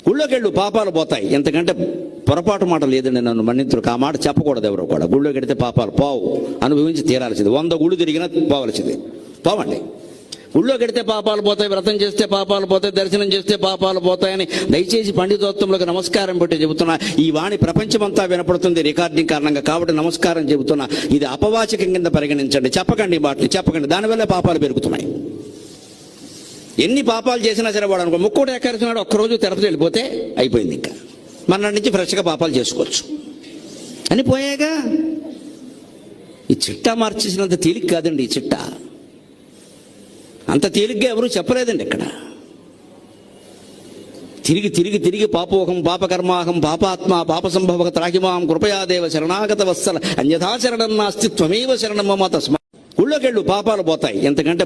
గుళ్ళోకి వెళ్ళు పాపాలు పోతాయి. ఎంతకంటే పొరపాటు మాట లేదండి, నన్ను మన్నింతురు. ఆ మాట చెప్పకూడదు ఎవరు కూడా. గుళ్ళోకి వెడితే పాపాలు పోవు, అనుభవించి తీరాల్సింది. 100 గుళ్ళు తిరిగినా పోవలసింది. పోవండి. గుళ్ళోకి వెడితే పాపాలు పోతాయి, వ్రతం చేస్తే పాపాలు పోతాయి, దర్శనం చేస్తే పాపాలు పోతాయని దయచేసి పండితోత్తములకు నమస్కారం పెట్టి చెబుతున్నా. ఈ వాణి ప్రపంచమంతా వినపడుతుంది రికార్డింగ్ కారణంగా, కాబట్టి నమస్కారం చెబుతున్నా. ఇది అపవాచకం కింద పరిగణించండి. చెప్పకండి, మాటలు చెప్పకండి. దానివల్ల పాపాలు పెరుగుతున్నాయి. ఎన్ని పాపాలు చేసినా సరే వాడు అనుకో ముక్కోటి ఏకాదశి నాడు ఒక్కరోజు తిరుపతి వెళ్ళిపోతే అయిపోయింది. ఇంకా మర్నాటి నుంచి ఫ్రెష్గా పాపాలు చేసుకోవచ్చు అని పోయాగా. ఈ చిట్టా మార్చేసినంత తేలిక కాదండి. ఈ చిట్టా అంత తేలిగ్గా ఎవరు చెప్పలేదండి. ఇక్కడ తిరిగి తిరిగి తిరిగి పాపోహం పాపకర్మాహం పాపాత్మ పాప సంభవ త్రాహిమాం కృపయాదేవ శరణాగత వత్సల అన్యథా శరణం నాస్తి త్వమేవ శరణం మమ తస్మా. గుళ్ళోకి వెళ్ళు పాపాలు పోతాయి. ఎంతకంటే